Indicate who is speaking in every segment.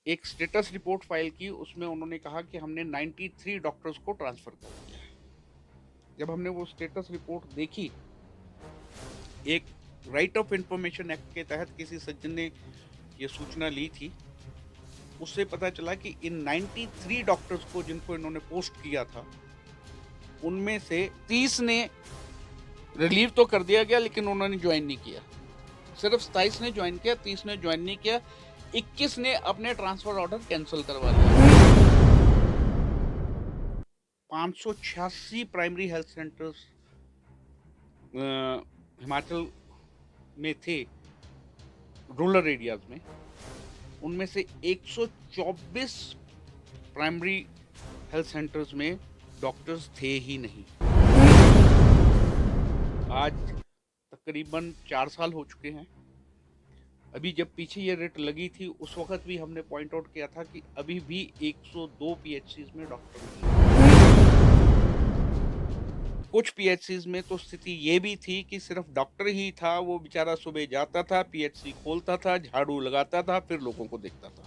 Speaker 1: एक status report file की, उसमें उन्होंने कहा कि हमने 93 डॉक्टर्स को ट्रांसफ़र कर दिया है। जब हमने वो स्टेटस रिपोर्ट देखी, एक राइट ऑफ इन्फॉर्मेशन एक्ट के तहत किसी सज्जन ने ये सूचना ली थी, उससे पता चला कि इन 93 डॉक्टर्स को जिनको इन्होंने पोस्ट किया था, उनमें से 30 ने रिलीव तो कर दिया गया लेकिन उन्होंने जॉइन नहीं किया। सिर्फ 27 ने जॉइन किया, 30 ने जॉइन नहीं किया, 21 ने अपने ट्रांसफर ऑर्डर कैंसल करवा लिया। 586 प्राइमरी हेल्थ सेंटर्स हिमाचल में थे, रूरल एरियाज में, उनमें से 124 प्राइमरी हेल्थ सेंटर्स में डॉक्टर्स थे ही नहीं। आज तकरीबन 4 साल हो चुके हैं। अभी जब पीछे ये रेट लगी थी, उस वक़्त भी हमने पॉइंट आउट किया था कि अभी भी 102 पीएचसीज़ में डॉक्टर नहीं है। कुछ पीएचसीज़ में तो स्थिति ये भी थी कि सिर्फ़ डॉक्टर ही था, वो बेचारा सुबह जाता था, पीएचसी खोलता था, झाड़ू लगाता था, फिर लोगों को देखता था।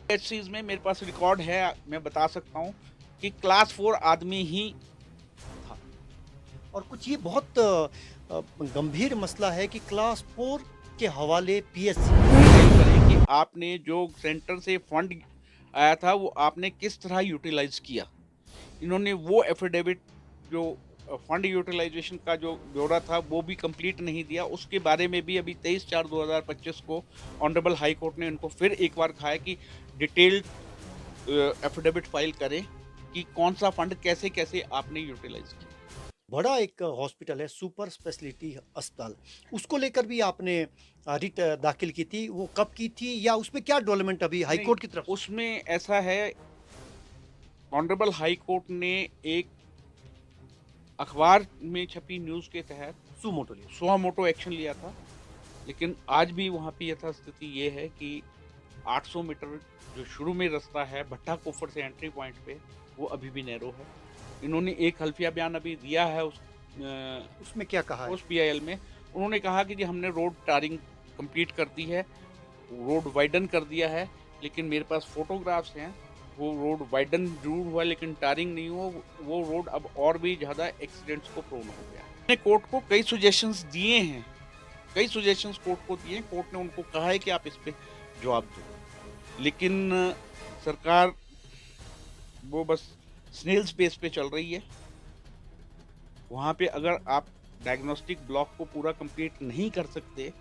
Speaker 1: पीएचसीज़ में मेरे पास रिकॉर्ड है, मैं बता सकता हूँ कि क्लास 4 आदमी ही था।
Speaker 2: और कुछ ये बहुत गंभीर मसला है कि क्लास 4 के हवाले पीएससी।
Speaker 1: फाइल करें कि आपने जो सेंटर से फंड आया था, वो आपने किस तरह यूटिलाइज़ किया। इन्होंने वो एफिडेविट जो फंड यूटिलाइजेशन का जो ब्यौरा था, वो भी कंप्लीट नहीं दिया। उसके बारे में भी अभी 23/4/2025 को ऑनरेबल हाई कोर्ट ने इनको फिर एक बार कहा है कि डिटेल्ड एफिडेविट फाइल करें कि कौन-सा फंड कैसे-कैसे आपने यूटिलाइज़ किया।
Speaker 2: बड़ा एक हॉस्पिटल है सुपर स्पेशलिटी अस्पताल, उसको लेकर भी आपने रिट दाखिल की थी, वो कब की थी या उसमें क्या डेवलपमेंट अभी हाई
Speaker 1: नहीं,
Speaker 2: कोर्ट की तरफ से?
Speaker 1: उसमें ऐसा है, ऑनरेबल हाई कोर्ट ने एक अखबार में छपी न्यूज़ के तहत
Speaker 2: सू मोटो लिया।
Speaker 1: सुओ मोटो एक्शन लिया था। लेकिन आज भी वहाँ पे यथास्थिति ये है कि 800 मीटर जो शुरू में रास्ता है भट्टा कुफर से एंट्री पॉइंट पे, वो अभी भी नैरो है। इन्होंने एक हल्फिया बयान अभी दिया है
Speaker 2: उसमें क्या कहा है?
Speaker 1: उस पीआईएल में। उन्होंने कहा कि जी हमने रोड टारिंग कंप्लीट कर दी है, रोड वाइडन कर दिया है, लेकिन मेरे पास फोटोग्राफ्स हैं, वो रोड वाइडन ज़रूर हुआ लेकिन टारिंग नहीं हुआ, वो रोड अब और भी ज़्यादा एक्सीडेंट्स को प्रोन हो गया है। मैंने कोर्ट को कई सजेशंस दिए हैं, कई सजेशंस कोर्ट को दिए हैं, कोर्ट ने उनको कहा है कि आप इस पे जवाब दो। लेकिन सरकार वो बस स्नेल्स पेस पे चल रही है। वहाँ पे अगर आप डायग्नोस्टिक ब्लॉक को पूरा कंप्लीट नहीं कर सकते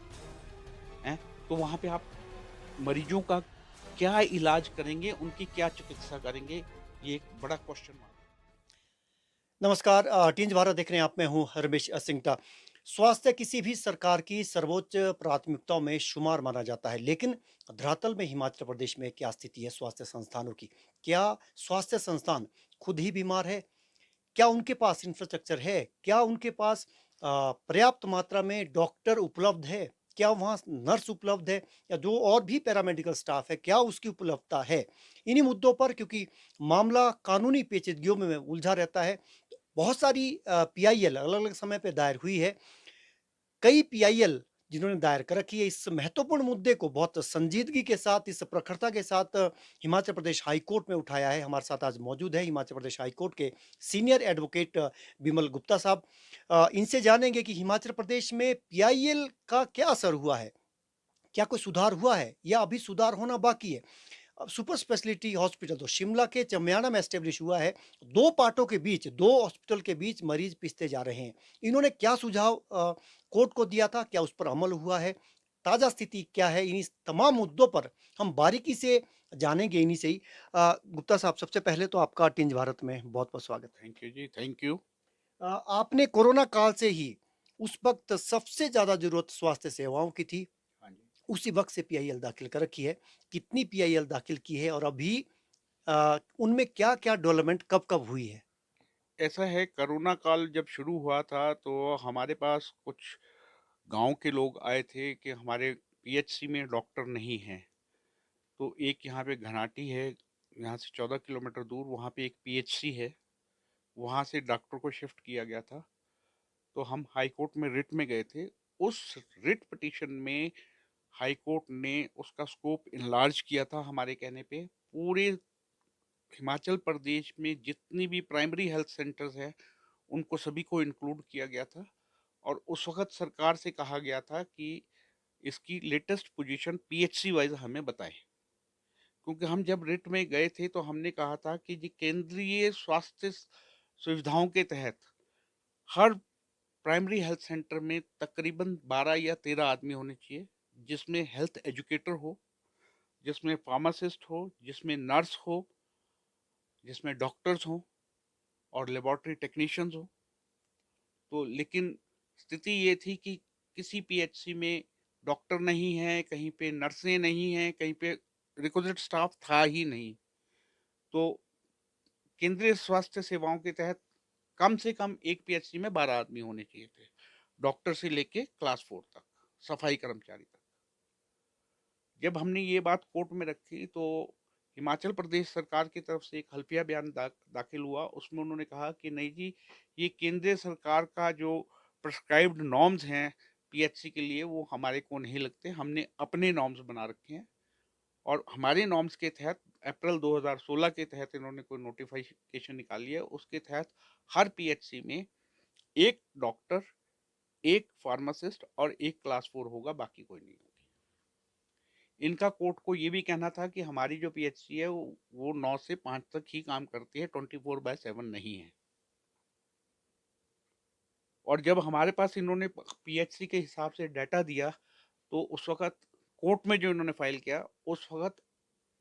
Speaker 1: हैं, तो वहाँ पे आप मरीजों का क्या इलाज करेंगे, उनकी क्या चिकित्सा करेंगे? ये एक बड़ा क्वेश्चन मार्क है।
Speaker 2: नमस्कार, टीन्स भारत देख रहे हैं आप, मैं हूं रमेश सिंगटा। स्वास्थ्य किसी भी सरकार की सर्वोच्च प्राथमिकताओं में शुमार माना जाता है, लेकिन धरातल में हिमाचल प्रदेश में क्या स्थिति है स्वास्थ्य संस्थानों की? क्या स्वास्थ्य संस्थान खुद ही बीमार है? क्या उनके पास इंफ्रास्ट्रक्चर है? क्या उनके पास पर्याप्त मात्रा में डॉक्टर उपलब्ध है? क्या वहाँ नर्स उपलब्ध है? या जो और भी पैरामेडिकल स्टाफ है, क्या उसकी उपलब्धता है? इन्हीं मुद्दों पर, क्योंकि मामला कानूनी पेचीदगियों में उलझा रहता है, बहुत सारी पीआईएल अलग-अलग समय पे दायर हुई है। कई पीआईएल जिन्होंने दायर कर रखी है, इस महत्वपूर्ण मुद्दे को बहुत संजीदगी के साथ, इस प्रखरता के साथ हिमाचल प्रदेश हाई कोर्ट में उठाया है। हमारे साथ आज मौजूद है हिमाचल प्रदेश हाई कोर्ट के सीनियर एडवोकेट विमल गुप्ता साहब। इनसे जानेंगे कि हिमाचल प्रदेश में पीआईएल का क्या असर हुआ है? क्या कोई सुधार हुआ है या अभी सुधार होना बाकी है? अब सुपर स्पेशलिटी हॉस्पिटल तो शिमला के चमियाना में एस्टेब्लिश हुआ है। 2 पार्टों के बीच, 2 हॉस्पिटल के बीच मरीज पिसते जा रहे हैं। इन्होंने क्या सुझाव कोर्ट को दिया था? क्या उस पर अमल हुआ है? ताज़ा स्थिति क्या है? इन्हीं तमाम मुद्दों पर हम बारीकी से जानेंगे इन्हीं से ही। गुप्ता साहब, सबसे पहले तो आपका टिंज भारत में बहुत-बहुत स्वागत है।
Speaker 1: थैंक यू जी, थैंक यू।
Speaker 2: आपने कोरोना काल से ही उस वक़्त सबसे ज़्यादा ज़रूरत स्वास्थ्य सेवाओं की थी।
Speaker 1: हाँ जी।
Speaker 2: उसी वक़्त से पीआईएल दाखिल कर रखी है। कितनी पीआईएल दाखिल की है और अभी उनमें क्या-क्या डेवलपमेंट कब-कब हुई है?
Speaker 1: ऐसा है, कोरोना काल जब शुरू हुआ था, तो हमारे पास कुछ गाँव के लोग आए थे कि हमारे पीएचसी में डॉक्टर नहीं हैं। तो एक यहाँ पे घनाटी है, यहाँ से 14 किलोमीटर दूर वहाँ पे एक पीएचसी है, वहाँ से डॉक्टर को शिफ्ट किया गया था। तो हम हाई कोर्ट में रिट में गए थे। उस रिट पिटीशन में हाई कोर्ट ने उसका स्कोप इनलार्ज किया था हमारे कहने पे। पूरे हिमाचल प्रदेश में जितनी भी प्राइमरी हेल्थ सेंटर्स हैं, उनको सभी को इंक्लूड किया गया था और उस वक़्त सरकार से कहा गया था कि इसकी लेटेस्ट पोजीशन पीएचसी वाइज़ हमें बताएँ। क्योंकि हम जब रिट में गए थे तो हमने कहा था कि जी केंद्रीय स्वास्थ्य सुविधाओं के तहत हर प्राइमरी हेल्थ सेंटर में तकरीबन 12 या 13 आदमी होने चाहिए, जिसमें हेल्थ एजुकेटर हो, जिसमें फार्मासिस्ट हो, जिसमें नर्स हो, जिसमें डॉक्टर्स हों और लेबोरेटरी टेक्नीशियंस हो। तो लेकिन स्थिति ये थी कि किसी पीएचसी में डॉक्टर नहीं है, कहीं पे नर्सें नहीं हैं, कहीं पे रिक्विजिट स्टाफ था ही नहीं। तो केंद्रीय स्वास्थ्य सेवाओं के तहत कम से कम एक पीएचसी में 12 आदमी होने चाहिए थे, डॉक्टर से लेके क्लास 4 तक, सफाई कर्मचारी तक। जब हमने ये बात कोर्ट में रखी तो हिमाचल प्रदेश सरकार की तरफ से एक हल्फिया बयान दाखिल हुआ। उसमें उन्होंने कहा कि नहीं जी, ये केंद्र सरकार का जो प्रिस्क्राइब्ड नॉर्म्स हैं पीएचसी के लिए, वो हमारे को नहीं लगते। हमने अपने नॉर्म्स बना रखे हैं और हमारे नॉर्म्स के तहत अप्रैल 2016 के तहत इन्होंने कोई नोटिफिकेशन निकाली है। उसके तहत हर पीएचसी में एक डॉक्टर, एक फार्मासिस्ट और एक क्लास 4 होगा, बाकी कोई नहीं होगी। इनका कोर्ट को ये भी कहना था कि हमारी जो पीएचसी है वो 9 से 5 तक ही काम करती है, 24/7 नहीं है। और जब हमारे पास इन्होंने पीएचसी के हिसाब से डाटा दिया तो उस वक़्त कोर्ट में जो इन्होंने फाइल किया, उस वक़्त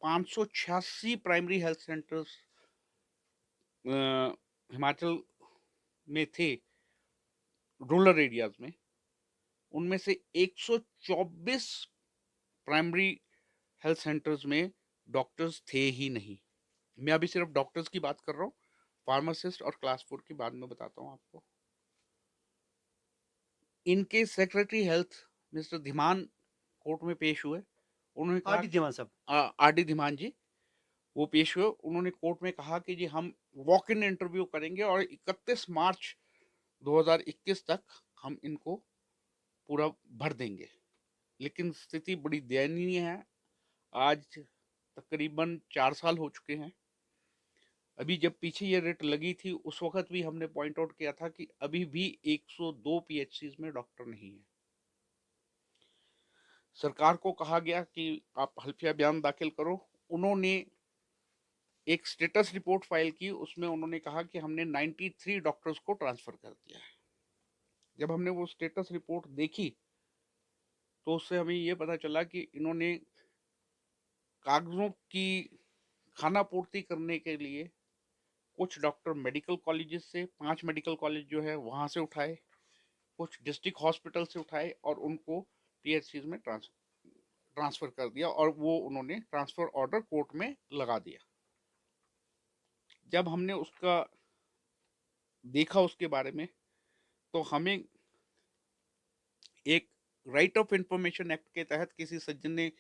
Speaker 1: 586 प्राइमरी हेल्थ सेंटर्स हिमाचल में थे, रूरल एरियाज़ में। उनमें से 124 प्राइमरी हेल्थ सेंटर्स में डॉक्टर्स थे ही नहीं। मैं अभी सिर्फ डॉक्टर्स की बात कर रहा हूँ, फार्मासिस्ट और क्लास 4 की बाद में बताता हूँ आपको। इनके secretary health mister Dhiman court में पेश हुए। उन्होंने
Speaker 2: आर
Speaker 1: कहा
Speaker 2: डी
Speaker 1: कि
Speaker 2: धीमान साहब।
Speaker 1: आर डी धीमान जी, वो पेश हुए। उन्होंने कोर्ट में कहा कि जी हम वॉक इन इंटरव्यू करेंगे और 31 मार्च 2021 तक हम इनको पूरा भर देंगे। लेकिन स्थिति बड़ी दयनीय है। आज तकरीबन 4 साल हो चुके हैं। अभी जब पीछे ये रेट लगी थी उस वक़्त भी हमने पॉइंट आउट किया था कि अभी भी 102 पीएचसीज़ में डॉक्टर नहीं है। सरकार को कहा गया कि आप हल्फिया बयान दाखिल करो। उन्होंने एक स्टेटस रिपोर्ट फाइल की, उसमें उन्होंने कहा कि हमने 93 डॉक्टर्स को ट्रांसफ़र कर दिया है। जब हमने वो स्टेटस रिपोर्ट देखी, तो उससे हमें ये पता चला कि इन्होंने कागज़ों की खानापूर्ति करने के लिए कुछ डॉक्टर मेडिकल कॉलेजेस से, 5 मेडिकल कॉलेज जो है वहाँ से उठाए, कुछ डिस्ट्रिक्ट हॉस्पिटल से उठाए और उनको पीएचसीज में ट्रांसफ़र कर दिया और वो उन्होंने ट्रांसफ़र ऑर्डर कोर्ट में लगा दिया। जब हमने उसका देखा उसके बारे में, तो हमें एक राइट ऑफ इंफॉर्मेशन एक्ट के तहत किसी सज्जन ने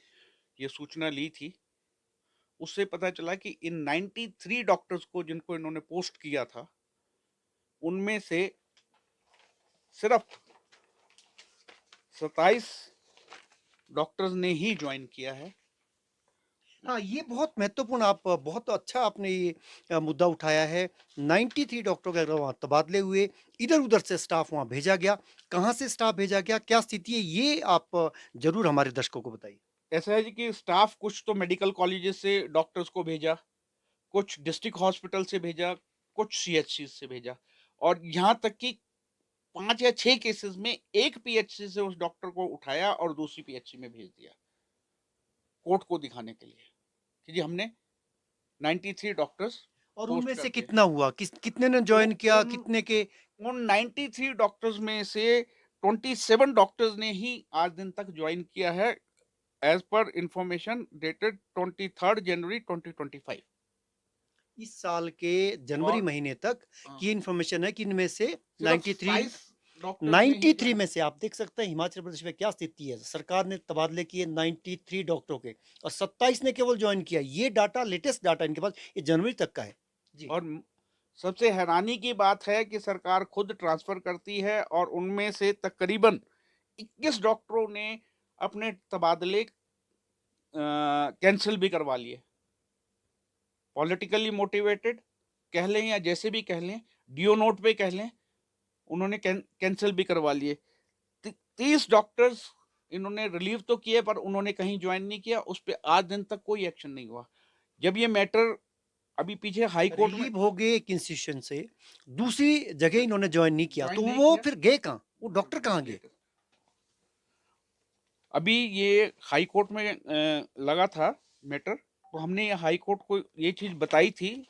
Speaker 1: ये सूचना ली थी। उससे पता चला कि इन 93 डॉक्टर्स को जिनको इन्होंने पोस्ट किया था, उनमें से सिर्फ 27 डॉक्टर्स ने ही ज्वाइन किया है।
Speaker 2: हाँ, ये बहुत महत्वपूर्ण आप बहुत अच्छा आपने ये मुद्दा उठाया है। 93 डॉक्टरों के अगर वहाँ तबादले हुए, इधर-उधर से स्टाफ वहाँ भेजा गया। कहाँ से स्टाफ भेजा गया, क्या स्थिति है, ये आप ज़रूर हमारे दर्शकों को बताइए।
Speaker 1: ऐसा है जी कि स्टाफ कुछ तो मेडिकल कॉलेजेस से डॉक्टर्स को भेजा, कुछ डिस्ट्रिक्ट हॉस्पिटल से भेजा, कुछ सीएचसी से भेजा और यहाँ तक कि 5 या 6 केसेस में एक पीएचसी से उस डॉक्टर को उठाया और दूसरी पीएचसी में भेज दिया, कोर्ट को दिखाने के लिए कि जी हमने 93 डॉक्टर्स
Speaker 2: और
Speaker 1: पोस्ट
Speaker 2: उनमें
Speaker 1: कर
Speaker 2: से
Speaker 1: दिए।
Speaker 2: कितना हुआ? कितने ने
Speaker 1: तो
Speaker 2: जॉइन किया,
Speaker 1: उन
Speaker 2: कितने के
Speaker 1: उन 93 डॉक्टर्स में से 27 डॉक्टर्स ने ही आज दिन तक ज्वाइन किया है, एज पर इंफॉर्मेशन डेटेड 23 जनवरी 2025।
Speaker 2: इस साल के जनवरी
Speaker 1: और
Speaker 2: महीने तक
Speaker 1: हाँ,
Speaker 2: की इन्फॉर्मेशन है कि इनमें से
Speaker 1: सिर्फ
Speaker 2: 93
Speaker 1: 27 डॉक्टर्स ने ही
Speaker 2: 93
Speaker 1: ज्वाइन
Speaker 2: में
Speaker 1: किया।
Speaker 2: से आप देख सकते हैं हिमाचल प्रदेश में क्या स्थिति है। सरकार ने तबादले किए 93 डॉक्टरों के और 27 ने केवल जॉइन किया। ये डाटा लेटेस्ट डाटा इनके पास ये जनवरी तक का है। जी।
Speaker 1: और सबसे हैरानी की बात है कि सरकार खुद ट्रांसफर करती है और उनमें से तकरीबन 21 डॉक्टरों ने अपने तबादले कैंसिल भी करवा लिए। पॉलिटिकली मोटिवेटेड कह लें या जैसे भी कह लें, डीओ नोट पे कह लें, उन्होंने कैंसिल भी करवा लिए। 30 डॉक्टर्स इन्होंने रिलीव तो किए पर उन्होंने कहीं ज्वाइन नहीं किया, उस पे आज दिन तक कोई एक्शन नहीं हुआ। जब ये मैटर अभी पीछे हाई कोर्ट में
Speaker 2: रिलीव हो गए एक इंस्टीट्यूशन से, दूसरी जगह इन्होंने जॉइन नहीं किया,
Speaker 1: ज्वाइन
Speaker 2: तो
Speaker 1: नहीं
Speaker 2: वो
Speaker 1: किया,
Speaker 2: फिर गए कहाँ? वो
Speaker 1: फिर
Speaker 2: डॉक्टर कहाँ
Speaker 1: जाएंगे
Speaker 2: गए?
Speaker 1: कैसे? अभी ये हाई कोर्ट में लगा था मैटर, तो हमने ये हाई कोर्ट को ये चीज बताई थी।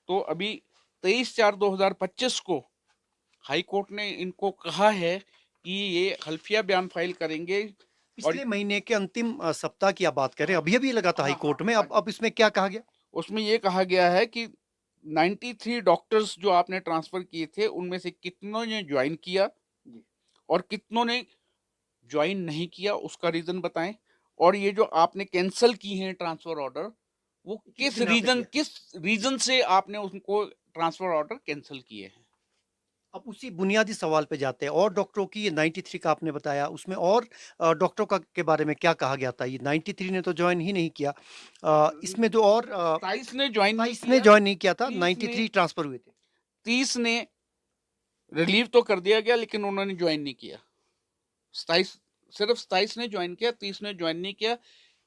Speaker 1: तो अभी 23/4/2025 को हाई कोर्ट ने इनको कहा है कि ये हल्फिया बयान फाइल करेंगे। और
Speaker 2: पिछले महीने के अंतिम सप्ताह की आप बात कर रहे हैं, अभी-अभी लगा था हाई
Speaker 1: हाँ हाँ
Speaker 2: कोर्ट में,
Speaker 1: हाँ
Speaker 2: अब इसमें क्या कहा गया?
Speaker 1: उसमें ये कहा गया है कि 93 डॉक्टर्स जो आपने ट्रांसफर किए थे उनमें से कितनों ने ज्वाइन किया
Speaker 2: जी।
Speaker 1: और कितनों ने ज्वाइन नहीं किया, उसका रीजन बताएं। और ये जो आपने कैंसिल की हैं ट्रांसफर ऑर्डर, वो
Speaker 2: किस बिना पे किया?
Speaker 1: किस रीजन से आपने उनको ट्रांसफर ऑर्डर कैंसिल किए हैं।
Speaker 2: अब उसी बुनियादी सवाल पे जाते हैं, और डॉक्टरों की ये 93 का आपने बताया, उसमें और डॉक्टरों का के बारे में क्या कहा गया था? ये 93 ने तो जॉइन ही नहीं किया। इसमें जो और
Speaker 1: 27 ने ज्वाइन नहीं
Speaker 2: 27 ने
Speaker 1: किया,
Speaker 2: जॉइन नहीं किया था,
Speaker 1: 30 ने
Speaker 2: 93 ट्रांसफर हुए थे।
Speaker 1: 30 ने रिलीव तो कर दिया गया लेकिन उन्होंने ज्वाइन नहीं किया। 27, सिर्फ 27 ने ज्वाइन किया, 30 ने ज्वाइन नहीं किया।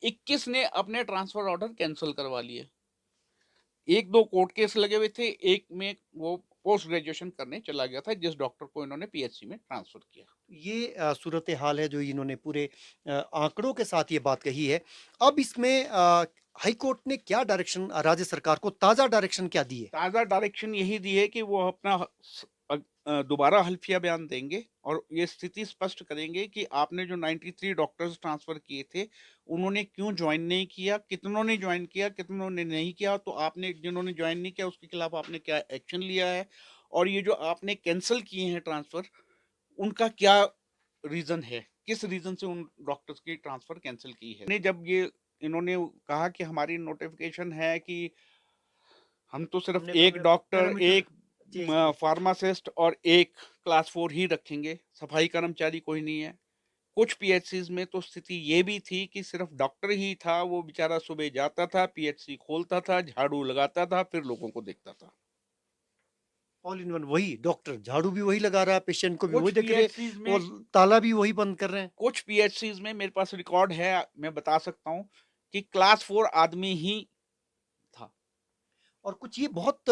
Speaker 1: 21 ने अपने ट्रांसफर ऑर्डर कैंसिल करवा लिए। एक दो कोर्ट केस लगे हुए थे, एक में वो पोस्ट ग्रेजुएशन करने चला गया था जिस डॉक्टर को इन्होंने पीएचसी में ट्रांसफर किया।
Speaker 2: ये सूरत हाल है जो इन्होंने पूरे आंकड़ों के साथ ये बात कही है। अब इसमें हाई कोर्ट ने क्या डायरेक्शन राज्य सरकार को ताज़ा डायरेक्शन क्या दी है?
Speaker 1: ताज़ा डायरेक्शन यही दी है कि वो अपना दोबारा हल्फिया बयान देंगे और ये स्थिति स्पष्ट करेंगे कि आपने जो 93 डॉक्टर्स ट्रांसफर किए थे उन्होंने क्यों ज्वाइन नहीं किया, कितनों ने ज्वाइन किया, कितनों ने नहीं किया। तो आपने जिन्होंने ज्वाइन नहीं किया उसके खिलाफ आपने क्या एक्शन लिया है, और ये जो आपने कैंसिल किए हैं ट्रांसफर, उनका क्या रीजन है, किस रीजन से उन डॉक्टर्स की ट्रांसफर कैंसिल की है। जब ये इन्होंने कहा कि हमारी नोटिफिकेशन है कि हम तो सिर्फ
Speaker 2: हमने
Speaker 1: एक डॉक्टर,
Speaker 2: पैरामीटर
Speaker 1: एक
Speaker 2: चेंज किए।
Speaker 1: फार्मासिस्ट और एक क्लास 4 ही रखेंगे, सफाई कर्मचारी कोई नहीं है। कुछ पीएचसीज में तो स्थिति ये भी थी कि सिर्फ डॉक्टर ही था, वो बेचारा सुबह जाता था, पीएचसी खोलता था, झाड़ू लगाता था, फिर लोगों को देखता था।
Speaker 2: ऑल इन वन वही डॉक्टर, झाड़ू भी वही लगा रहा है, पेशेंट को भी
Speaker 1: कुछ
Speaker 2: वही देख रहे हैं,
Speaker 1: पीएचसीज में
Speaker 2: और ताला भी वही बंद कर रहे हैं।
Speaker 1: कुछ पीएचसीज में मेरे पास रिकॉर्ड है, मैं बता सकता हूँ कि क्लास 4 आदमी ही था।
Speaker 2: और कुछ ये बहुत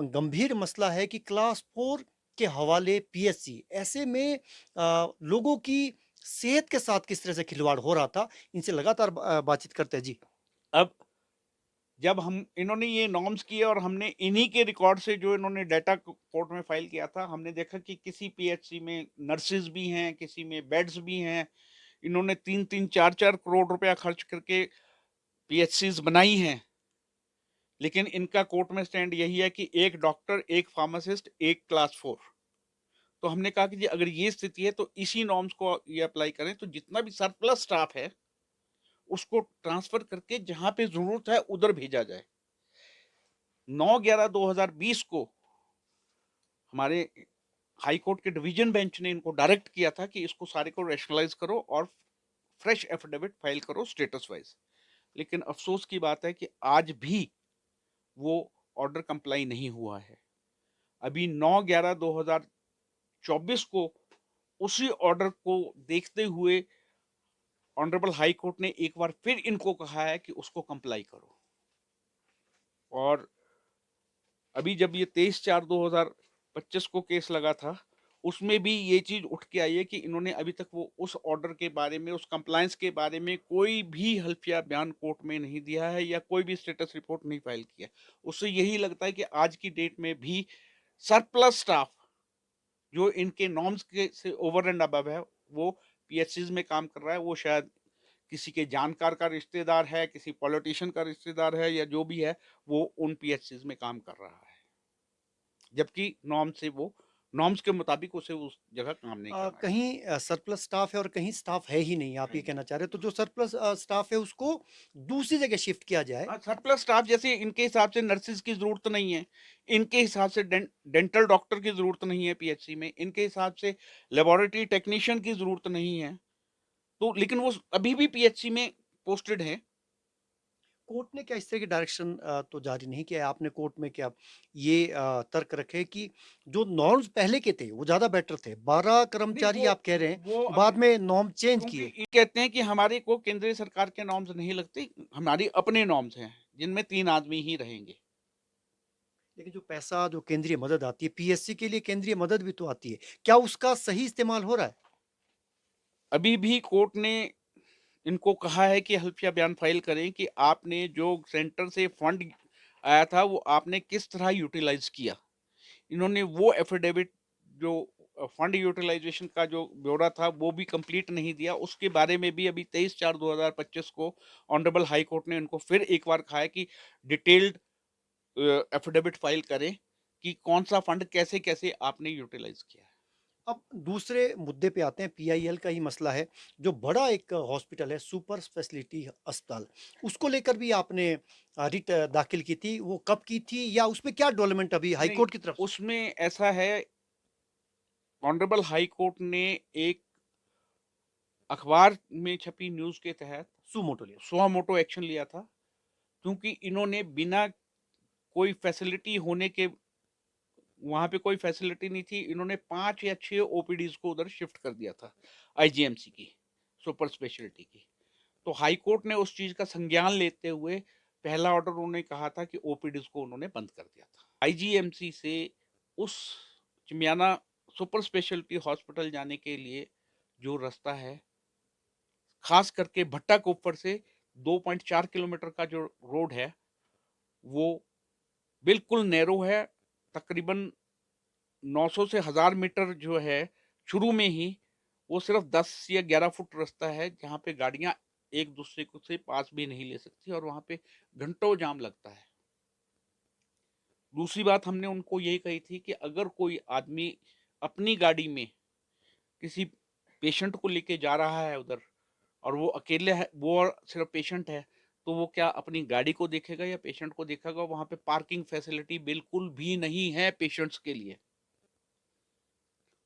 Speaker 2: गंभीर मसला है कि क्लास 4 के हवाले पीएससी, ऐसे में लोगों की सेहत के साथ किस तरह से खिलवाड़ हो रहा था, इनसे लगातार बातचीत करते हैं। जी।
Speaker 1: अब जब हम इन्होंने ये नॉर्म्स किए और हमने इन्हीं के रिकॉर्ड से जो इन्होंने डाटा कोर्ट में फाइल किया था, हमने देखा कि किसी पीएचसी में नर्सेज भी हैं, किसी में बेड्स भी हैं। इन्होंने 3-3 4-4 करोड़ रुपया खर्च करके पीएचसीज बनाई हैं, लेकिन इनका कोर्ट में स्टैंड यही है कि एक डॉक्टर, एक फार्मासिस्ट, एक क्लास 4। तो हमने कहा कि जी अगर ये स्थिति है तो इसी नॉर्म्स को ये अप्लाई करें, तो जितना भी सरप्लस स्टाफ है उसको ट्रांसफर करके जहां पे जरूरत है उधर भेजा जाए। 9/11/2020 को हमारे हाई कोर्ट के डिवीजन बेंच ने इनको डायरेक्ट किया था कि इसको सारे को रैशनलाइज करो और फ्रेश एफिडेविट फाइल करो स्टेटस वाइज। लेकिन अफसोस की बात है कि आज भी वो ऑर्डर कंप्लाई नहीं हुआ है। अभी 9/11/2024 को उसी ऑर्डर को देखते हुए ऑनरेबल हाई कोर्ट ने एक बार फिर इनको कहा है कि उसको कंप्लाई करो। और अभी जब ये 23/4/2025 को केस लगा था, उसमें भी ये चीज उठ के आई है कि इन्होंने अभी तक वो उस ऑर्डर के बारे में, उस कंप्लायंस के बारे में कोई भी हल्फिया बयान कोर्ट में नहीं दिया है या कोई भी स्टेटस रिपोर्ट नहीं फाइल किया। उससे यही लगता है कि आज की डेट में भी सरप्लस स्टाफ जो इनके नॉर्म्स के से ओवर एंड अबव है, वो पीएचसीज में काम कर रहा है। वो शायद किसी के जानकार का रिश्तेदार है, किसी पॉलिटिशियन का रिश्तेदार है, या जो भी है, वो उन पीएचसीज में काम कर रहा है, जबकि नॉर्म्स के मुताबिक उसे उस जगह काम नहीं करना चाहिए।
Speaker 2: कहीं सरप्लस स्टाफ है और कहीं स्टाफ है ही नहीं, आप
Speaker 1: है
Speaker 2: ये
Speaker 1: नहीं।
Speaker 2: कहना चाह रहे हो, तो जो सरप्लस स्टाफ है उसको दूसरी जगह शिफ्ट किया जाए।
Speaker 1: हाँ, सरप्लस स्टाफ जैसे इनके हिसाब से नर्सेज की जरूरत नहीं है, इनके हिसाब से डेंटल डॉक्टर की जरूरत नहीं है पीएचसी में, इनके हिसाब से लेबोरेटरी टेक्नीशियन की जरूरत नहीं है, तो लेकिन वो अभी भी पीएचसी में पोस्टेड हैं।
Speaker 2: कोर्ट ने क्या इस तरह की डायरेक्शन तो जारी नहीं किया है? आपने कोर्ट में क्या ये तर्क रखे कि जो नॉर्म्स पहले के थे, वो ज़्यादा बेटर थे। 12
Speaker 1: नहीं,
Speaker 2: कर्मचारी आप कह रहे हैं,
Speaker 1: वो अभी
Speaker 2: बाद में नॉर्म चेंज
Speaker 1: क्योंकि
Speaker 2: किए।
Speaker 1: ये कहते हैं कि हमारे को केंद्रीय सरकार के नॉर्म्स नहीं लगते, हमारी अपने नॉर्म्स हैं, जिनमें 3 आदमी ही रहेंगे।
Speaker 2: लेकिन जो पैसा, जो केंद्रीय मदद आती है, पीएससी के लिए केंद्रीय मदद भी तो आती है। क्या उसका सही इस्तेमाल हो रहा है?
Speaker 1: अभी भी कोर्ट ने इनको कहा है कि हल्फिया बयान फाइल करें कि आपने जो सेंटर से फंड आया था, वो आपने किस तरह यूटिलाइज़ किया। इन्होंने वो एफिडेविट जो फंड यूटिलाइजेशन का जो ब्यौरा था, वो भी कंप्लीट नहीं दिया। उसके बारे में भी अभी 23/4/2025 को ऑनरेबल हाई कोर्ट ने इनको फिर एक बार कहा है कि डिटेल्ड एफिडेविट फाइल करें कि कौन-सा फंड कैसे-कैसे आपने यूटिलाइज़ किया है।
Speaker 2: अब दूसरे मुद्दे पे आते हैं, पीआईएल का ही मसला है। जो बड़ा एक हॉस्पिटल है, सुपर स्पेशलिटी अस्पताल, उसको लेकर भी आपने रिट दाखिल की थी। वो कब की थी या उसमें क्या डेवलपमेंट अभी हाई
Speaker 1: नहीं,
Speaker 2: कोर्ट की तरफ से?
Speaker 1: उसमें ऐसा है, ऑनरेबल हाई कोर्ट ने एक अखबार में छपी न्यूज़ के तहत
Speaker 2: सुमो लिया था।
Speaker 1: सुओ मोटो एक्शन लिया था, क्योंकि इन्होंने बिना कोई फैसिलिटी होने के, वहाँ पे कोई फैसिलिटी नहीं थी, इन्होंने 5 या 6 ओपीडीज़ को उधर शिफ्ट कर दिया था, आईजीएमसी की, सुपर स्पेशलिटी की। तो हाई कोर्ट ने उस चीज़ का संज्ञान लेते हुए पहला ऑर्डर उन्होंने कहा था कि ओपीडीज़ को उन्होंने बंद कर दिया था। आईजीएमसी से उस चिमियाना सुपर स्पेशलिटी हॉस्पिटल जाने के लिए जो रास्ता है, खास करके भट्टाकोप्पर से 2.4 किलोमीटर का जो रोड है, वो बिल्कुल नैरो है। तकरीबन 900 से 1000 मीटर जो है, शुरू में ही वो सिर्फ 10 या 11 फुट रास्ता है, जहाँ पे गाड़ियाँ एक दूसरे को से पास भी नहीं ले सकती और वहाँ पे घंटों जाम लगता है। दूसरी बात हमने उनको यही कही थी कि अगर कोई आदमी अपनी गाड़ी में किसी पेशेंट को लेके जा रहा है उधर, और वो अकेले है, वो और सिर्फ पेशेंट है, तो वो क्या अपनी गाड़ी को देखेगा या पेशेंट को देखेगा? वहाँ पे पार्किंग फैसिलिटी बिल्कुल भी नहीं है पेशेंट्स के लिए।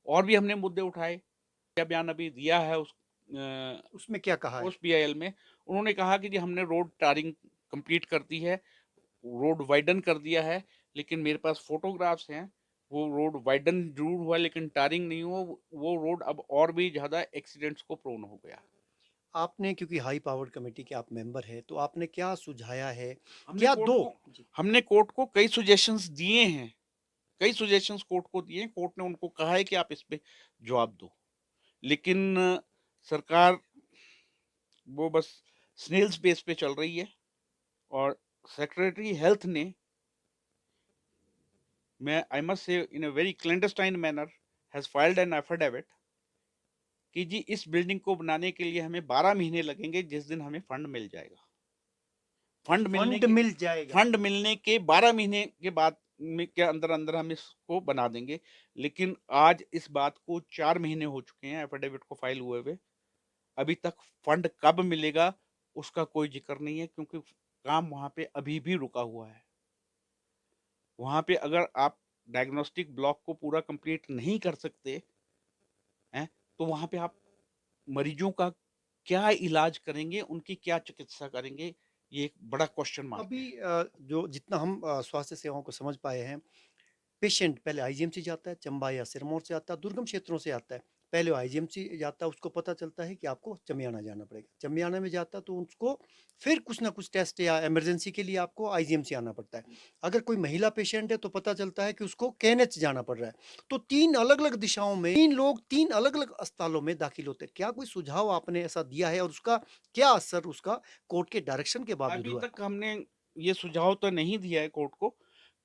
Speaker 1: और भी हमने मुद्दे उठाए, क्या बयान अभी दिया है
Speaker 2: उसमें क्या कहा है?
Speaker 1: उस पीआईएल में। उन्होंने कहा कि जी हमने रोड टारिंग कंप्लीट कर दी है, रोड वाइडन कर दिया है, लेकिन मेरे पास फोटोग्राफ्स हैं, वो रोड वाइडन जरूर हुआ लेकिन टारिंग नहीं हुआ, वो रोड अब और भी ज़्यादा एक्सीडेंट्स को प्रोन हो गया।
Speaker 2: आपने, क्योंकि हाई पावर्ड कमेटी के आप मेंबर हैं, तो आपने क्या सुझाया है?
Speaker 1: हमने
Speaker 2: क्या
Speaker 1: कोर्ट
Speaker 2: 2
Speaker 1: को
Speaker 2: जी।
Speaker 1: हमने कोर्ट को कई सजेशंस दिए हैं, कई सजेशंस कोर्ट को दिए हैं, कोर्ट ने उनको कहा है कि आप इस पे जवाब दो। लेकिन सरकार वो बस स्नेल्स पेस पे चल रही है, और सेक्रेटरी हेल्थ ने, मैं I must say in a very clandestine manner, has filed an affidavit कि जी इस बिल्डिंग को बनाने के लिए हमें 12 महीने लगेंगे, जिस दिन हमें फंड मिल जाएगा। फंड मिलने
Speaker 2: फंड
Speaker 1: के
Speaker 2: मिल जाएगा।
Speaker 1: फंड मिलने के 12 महीने के बाद में के अंदर-अंदर हम इसको बना देंगे। लेकिन आज इस बात को 4 महीने हो चुके हैं एफिडेविट को फाइल हुए हुए। अभी तक फंड कब मिलेगा उसका कोई ज़िक्र नहीं है, क्योंकि काम वहाँ पे अभी भी रुका हुआ है। वहाँ पे अगर आप डायग्नोस्टिक ब्लॉक को पूरा कंप्लीट नहीं कर सकते हैं, तो वहाँ पे आप मरीजों का क्या इलाज करेंगे, उनकी क्या चिकित्सा करेंगे? ये एक बड़ा क्वेश्चन मार्क
Speaker 2: अभी
Speaker 1: है।
Speaker 2: जो जितना हम स्वास्थ्य सेवाओं को समझ पाए हैं, पेशेंट पहले आईजीएमसी जाता है, चंबा या सिरमौर से आता है, दुर्गम क्षेत्रों से आता है। पहले वो आईजीएमसी जाता है, उसको पता चलता है कि आपको चमियाना जाना पड़ेगा। चमियाना में जाता है तो उसको फिर कुछ ना कुछ टेस्ट या इमरजेंसी के लिए आपको आईजीएमसी आना पड़ता है। अगर कोई महिला पेशेंट है तो पता चलता है कि उसको केएनएच जाना पड़ रहा है। तो 3 अलग-अलग दिशाओं में 3 लोग 3 अलग-अलग अस्पतालों में दाखिल होते हैं। क्या कोई सुझाव आपने ऐसा दिया है और उसका क्या असर उसका कोर्ट के डायरेक्शन के बावजूद
Speaker 1: अभी
Speaker 2: हुआ है?
Speaker 1: तक हमने ये सुझाव तो नहीं दिया है कोर्ट को,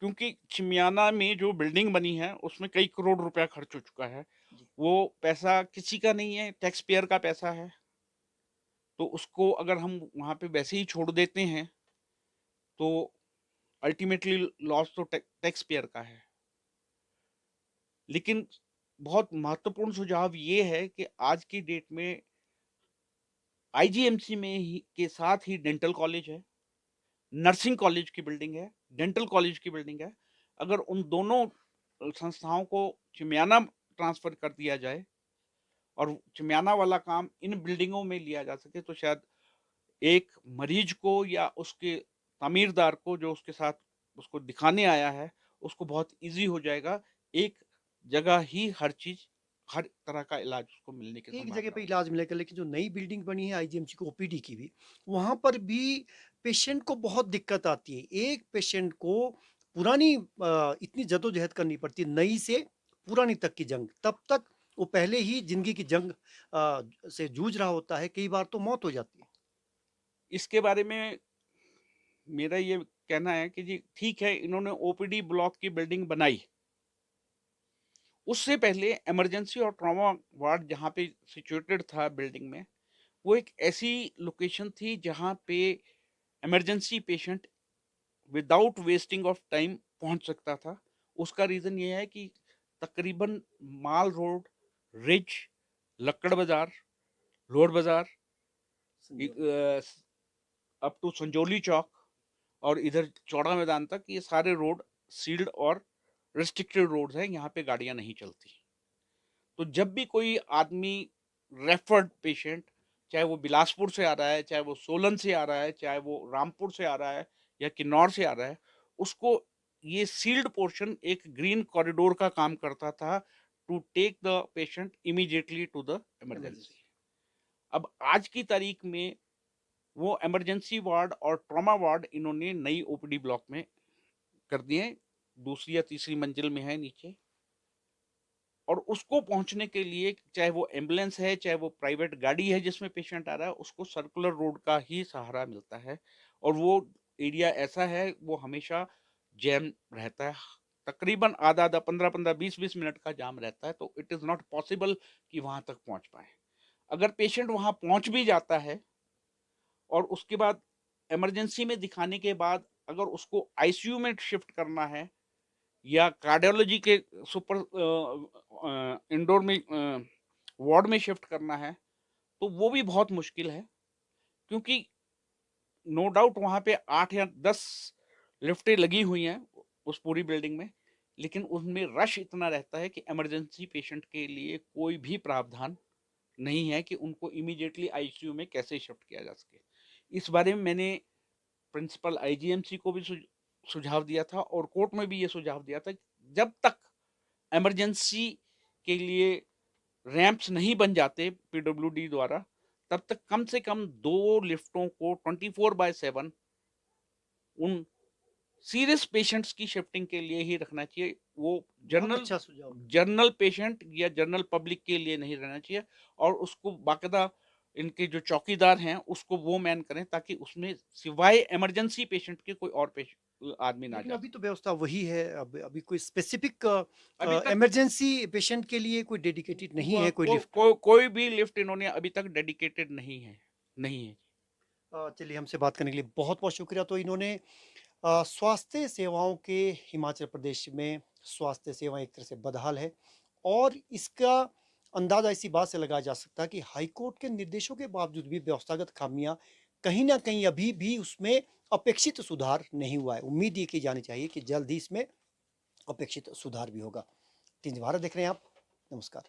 Speaker 1: क्योंकि छिमियाना में जो बिल्डिंग बनी है, उसमें कई करोड़ रुपया खर्च हो चुका है।
Speaker 2: जी।
Speaker 1: वो पैसा किसी का नहीं है, टैक्स पेयर का पैसा है। तो उसको अगर हम वहाँ पे वैसे ही छोड़ देते हैं, तो अल्टीमेटली लॉस तो टैक्स पेयर का है। लेकिन बहुत महत्वपूर्ण सुझाव ये है कि आज की डेट में आईजीएमसी में ही के साथ ही डेंटल कॉलेज है, नर्सिंग कॉलेज की बिल्डिंग है, डेंटल कॉलेज की बिल्डिंग है। अगर उन दोनों संस्थाओं को चिमियाना ट्रांसफ़र कर दिया जाए, और चमियाना वाला काम इन बिल्डिंगों में लिया जा सके, तो शायद एक मरीज को या उसके तामीरदार को जो उसके साथ उसको दिखाने आया है, उसको बहुत ईज़ी हो जाएगा। एक जगह ही हर चीज़, हर तरह का इलाज उसको मिलने की
Speaker 2: एक जगह
Speaker 1: संभावना
Speaker 2: पे
Speaker 1: हो।
Speaker 2: इलाज मिलेगा, लेकिन जो नई बिल्डिंग बनी है आईजीएमसी की ओपीडी की भी, वहाँ पर भी पेशेंट को बहुत दिक्कत आती है। एक पेशेंट को पुरानी इतनी जद्दोजहद करनी पड़ती है, नई से पुरानी तक की जंग। तब तक वो पहले ही ज़िंदगी की जंग से जूझ रहा होता है, कई बार तो मौत हो जाती है।
Speaker 1: इसके बारे में मेरा ये कहना है कि जी ठीक है, इन्होंने ओपीडी ब्लॉक की बिल्डिंग बनाई। उससे पहले इमरजेंसी और ट्रॉमा वार्ड जहाँ पे सिचुएटेड था बिल्डिंग में, वो एक ऐसी लोकेशन थी जहाँ पे emergency patient without wasting of time पहुंच सकता था। उसका रीज़न ये है कि तकरीबन माल रोड, रिज, लक्कड़ बाज़ार, लोअर बाज़ार,
Speaker 2: संजोली।
Speaker 1: अप टू संजौली चौक और इधर चौड़ा मैदान तक, ये सारे रोड सील्ड और रिस्ट्रिक्टेड रोड्स हैं, यहाँ पे गाड़ियाँ नहीं चलती। तो जब भी कोई आदमी रेफर्ड पेशेंट, चाहे वो बिलासपुर से आ रहा है, चाहे वो सोलन से आ रहा है, चाहे वो रामपुर से आ रहा है या किन्नौर से आ रहा है, उसको ये सील्ड पोर्शन एक ग्रीन कॉरिडोर का काम करता था to take the patient immediately to the emergency.
Speaker 2: Emergency.
Speaker 1: अब आज की तारीख में वो इमरजेंसी वार्ड और ट्रॉमा वार्ड इन्होंने नई ओपीडी ब्लॉक में कर दिए, दूसरी या तीसरी मंजिल में है नीचे। और उसको पहुँचने के लिए चाहे वो एम्बुलेंस है, चाहे वो प्राइवेट गाड़ी है जिसमें पेशेंट आ रहा है, उसको सर्कुलर रोड का ही सहारा मिलता है। और वो एरिया ऐसा है, वो हमेशा जैम रहता है। तकरीबन आधा-आधा, 15-15, 20-20 मिनट का जाम रहता है, तो इट इज़ नॉट पॉसिबल कि वहाँ तक पहुँच पाएँ। अगर पेशेंट वहाँ पहुँच भी जाता है और उसके बाद इमरजेंसी में दिखाने के बाद अगर उसको आईसीयू में शिफ्ट करना है या कार्डियोलॉजी के सुपर इंडोर में वार्ड में शिफ्ट करना है, तो वो भी बहुत मुश्किल है, क्योंकि नो डाउट वहाँ पे 8 या 10 लिफ्टें लगी हुई हैं उस पूरी बिल्डिंग में, लेकिन उनमें रश इतना रहता है कि इमरजेंसी पेशेंट के लिए कोई भी प्रावधान नहीं है कि उनको इमीडिएटली आईसीयू में कैसे शिफ्ट किया जा सके। इस बारे में मैंने प्रिंसिपल आईजीएमसी को भी सुझाव दिया था और कोर्ट में भी ये सुझाव दिया था कि जब तक इमरजेंसी के लिए रैंप्स नहीं बन जाते पीडब्ल्यूडी द्वारा, तब तक कम से कम 2 लिफ्टों को 24/7 उन सीरियस पेशेंट्स की शिफ्टिंग के लिए ही रखना चाहिए। वो
Speaker 2: बहुत
Speaker 1: जनरल
Speaker 2: अच्छा सुझाव है।
Speaker 1: जनरल पेशेंट या जनरल पब्लिक के लिए नहीं रहना चाहिए, और उसको बाकायदा इनके जो चौकीदार हैं, उसको वो मैन करें ताकि उसमें सिवाय इमरजेंसी पेशेंट के कोई और आदमी ना
Speaker 2: लेकिन
Speaker 1: जा
Speaker 2: अभी तो
Speaker 1: सके।
Speaker 2: व्यवस्था वही है, अब अभी कोई स्पेसिफिक
Speaker 1: अभी तक
Speaker 2: इमरजेंसी पेशेंट के लिए कोई डेडिकेटेड नहीं है कोई लिफ्ट।
Speaker 1: कोई भी लिफ्ट इन्होंने अभी तक डेडिकेटेड नहीं है, नहीं है।
Speaker 2: चलिए, हमसे बात करने के लिए बहुत-बहुत शुक्रिया। तो इन्होंने स्वास्थ्य सेवाओं के हिमाचल प्रदेश में स्वास्थ्य सेवाएँ एक तरह से बदहाल है, और इसका अंदाज़ा इसी बात से लगाया जा सकता है कि हाई कोर्ट के निर्देशों के बावजूद भी व्यवस्थागत खामियाँ कहीं न कहीं अभी भी उसमें अपेक्षित सुधार नहीं हुआ है। उम्मीद ये की जानी चाहिए कि जल्द ही इसमें अपेक्षित सुधार भी होगा। तेज़ भारत देख रहे हैं आप। नमस्कार।